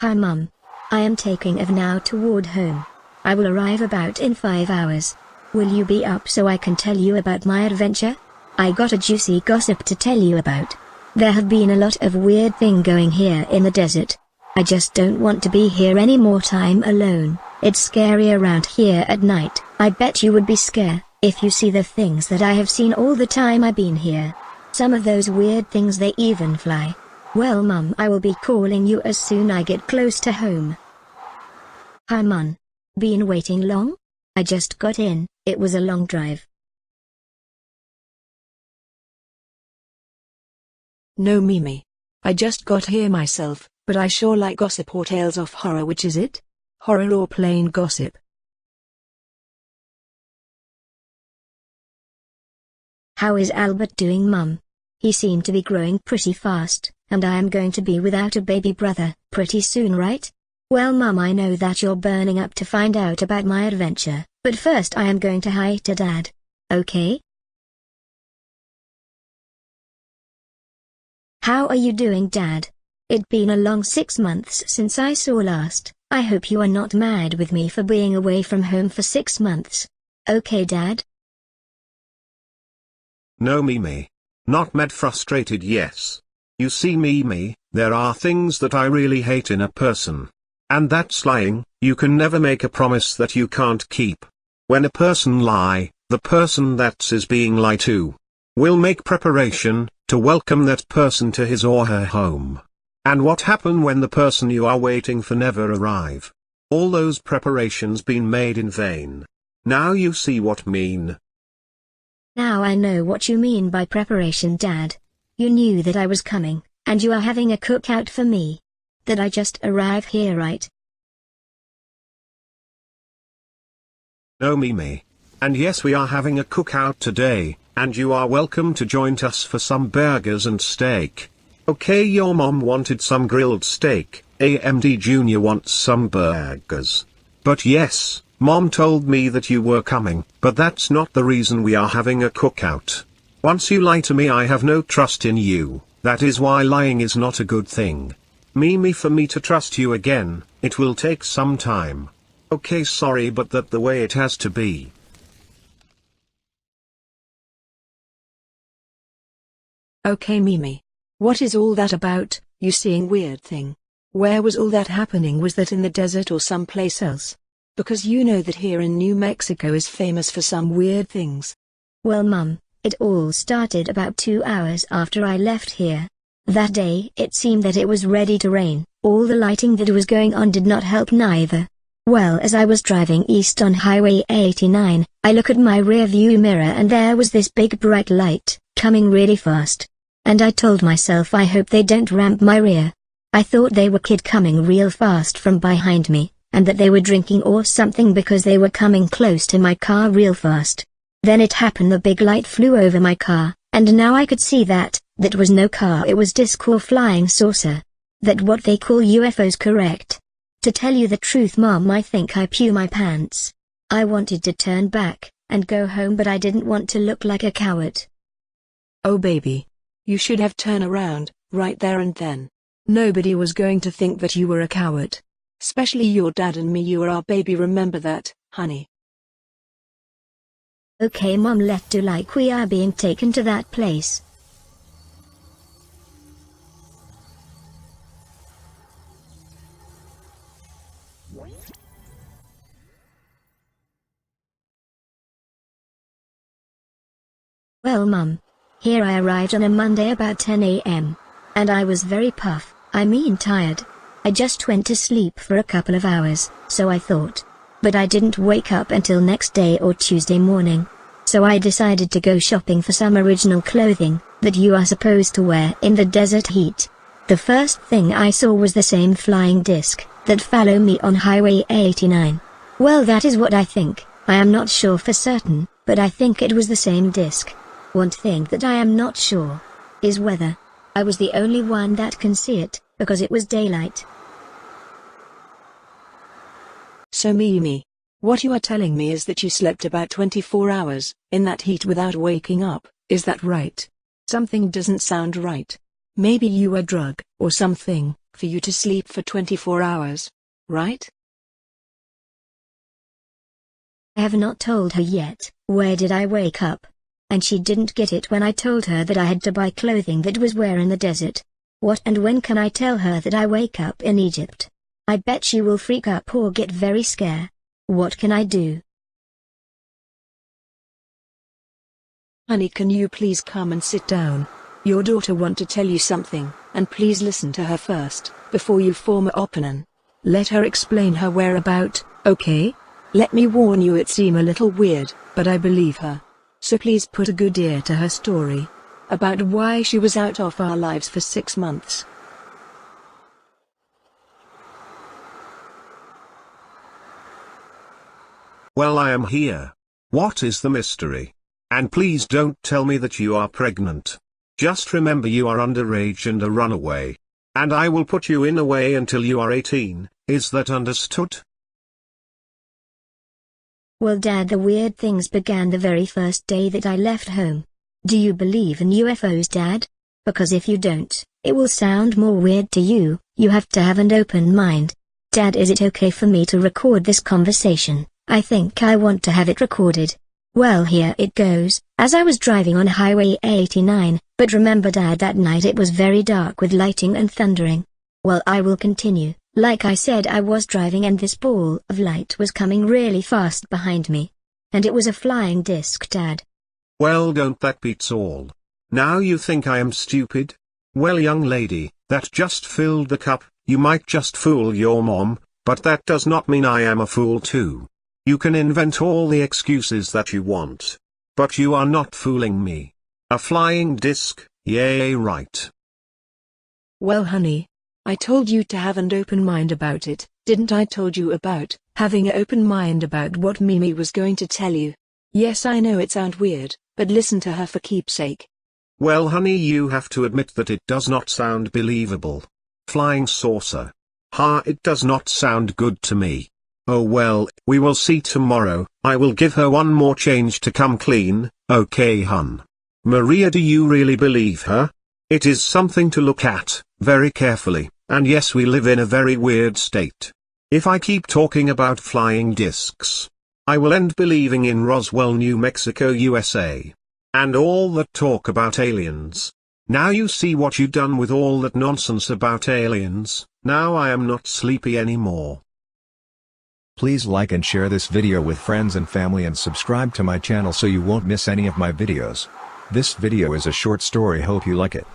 Hi Mum. I am taking Ev now toward home. I will arrive about in 5 hours. Will you be up so I can tell you about my adventure? I got a juicy gossip to tell you about. There have been a lot of weird thing going here in the desert. I just don't want to be here any more time alone. It's scary around here at night. I bet you would be scared if you see the things that I have seen all the time I've been here. Some of those weird things, they even fly. Well Mum, I will be calling you as soon I get close to home. Hi Mum. Been waiting long? I just got in, it was a long drive. No Mimi. I just got here myself, but I sure like gossip or tales of horror. Which is it? Horror or plain gossip? How is Albert doing Mum? He seemed to be growing pretty fast, and I am going to be without a baby brother pretty soon, right? Well Mum, I know that you're burning up to find out about my adventure, but first I am going to hi to Dad. Okay? How are you doing Dad? It's been a long 6 months since I saw last. I hope you are not mad with me for being away from home for 6 months. Okay Dad? No Mimi. Not mad, frustrated, yes. You see Mimi, there are things that I really hate in a person. And that's lying. You can never make a promise that you can't keep. When a person lie, the person that is being lied to will make preparation to welcome that person to his or her home. And what happen when the person you are waiting for never arrive? All those preparations been made in vain. Now you see what mean. Now I know what you mean by preparation Dad. You knew that I was coming, and you are having a cookout for me. That I just arrived here, right? No Mimi. And yes, we are having a cookout today, and you are welcome to join us for some burgers and steak. Okay, your mom wanted some grilled steak, AMD Junior wants some burgers. But yes, Mom told me that you were coming, but that's not the reason we are having a cookout. Once you lie to me, I have no trust in you. That is why lying is not a good thing. Mimi, for me to trust you again, it will take some time. Okay, sorry, but that's the way it has to be. Okay Mimi. What is all that about, you seeing weird thing? Where was all that happening? Was that in the desert or someplace else? Because you know that here in New Mexico is famous for some weird things. Well Mum, it all started about 2 hours after I left here. That day it seemed that it was ready to rain. All the lighting that was going on did not help neither. Well, as I was driving east on Highway 89, I look at my rear view mirror and there was this big bright light, coming really fast. And I told myself I hope they don't ramp my rear. I thought they were kid coming real fast from behind me, and that they were drinking or something because they were coming close to my car real fast. Then it happened, the big light flew over my car, and now I could see that was no car, it was disc or flying saucer. That what they call UFOs, correct? To tell you the truth Mom, I think I peed my pants. I wanted to turn back and go home, but I didn't want to look like a coward. Oh baby. You should have turned around, right there and then. Nobody was going to think that you were a coward. Especially your dad and me, you are our baby, remember that, honey. Okay Mom, let's do like we are being taken to that place. Well Mum, here I arrived on a Monday about 10 a.m. And I was very tired. I just went to sleep for a couple of hours, so I thought. But I didn't wake up until next day or Tuesday morning. So I decided to go shopping for some original clothing that you are supposed to wear in the desert heat. The first thing I saw was the same flying disc that followed me on Highway 89. Well, that is what I think. I am not sure for certain, but I think it was the same disc. One thing that I am not sure is whether I was the only one that can see it, because it was daylight. So Mimi, what you are telling me is that you slept about 24 hours in that heat without waking up, is that right? Something doesn't sound right. Maybe you were drunk or something, for you to sleep for 24 hours, right? I have not told her yet. Where did I wake up? And she didn't get it when I told her that I had to buy clothing that was where in the desert. What and when can I tell her that I wake up in Egypt? I bet she will freak up or get very scared. What can I do? Honey, can you please come and sit down? Your daughter want to tell you something, and please listen to her first, before you form an opinion. Let her explain her whereabout, okay? Let me warn you, it seem a little weird, but I believe her. So please put a good ear to her story. About why she was out of our lives for 6 months. Well, I am here. What is the mystery? And please don't tell me that you are pregnant. Just remember you are underage and a runaway. And I will put you in away until you are 18, is that understood? Well, Dad, the weird things began the very first day that I left home. Do you believe in UFOs, Dad? Because if you don't, it will sound more weird to you. You have to have an open mind. Dad, is it okay for me to record this conversation? I think I want to have it recorded. Well, here it goes. As I was driving on Highway 89, but remember, Dad, that night it was very dark with lightning and thundering. Well, I will continue. Like I said, I was driving and this ball of light was coming really fast behind me. And it was a flying disc, Dad. Well, don't that beats all. Now you think I am stupid? Well, young lady, that just filled the cup. You might just fool your mom, but that does not mean I am a fool too. You can invent all the excuses that you want. But you are not fooling me. A flying disc, yay, right. Well, honey, I told you to have an open mind about it, didn't I? Told you about having an open mind about what Mimi was going to tell you. Yes, I know it sounds weird, but listen to her for keepsake. Well, honey, you have to admit that it does not sound believable. Flying saucer. Ha, it does not sound good to me. Oh well, we will see tomorrow. I will give her one more change to come clean, okay, hun? Maria, do you really believe her? It is something to look at, very carefully, and yes, we live in a very weird state. If I keep talking about flying discs, I will end believing in Roswell, New Mexico, USA. And all that talk about aliens. Now you see what you done with all that nonsense about aliens. Now I am not sleepy anymore. Please like and share this video with friends and family and subscribe to my channel so you won't miss any of my videos. This video is a short story, hope you like it.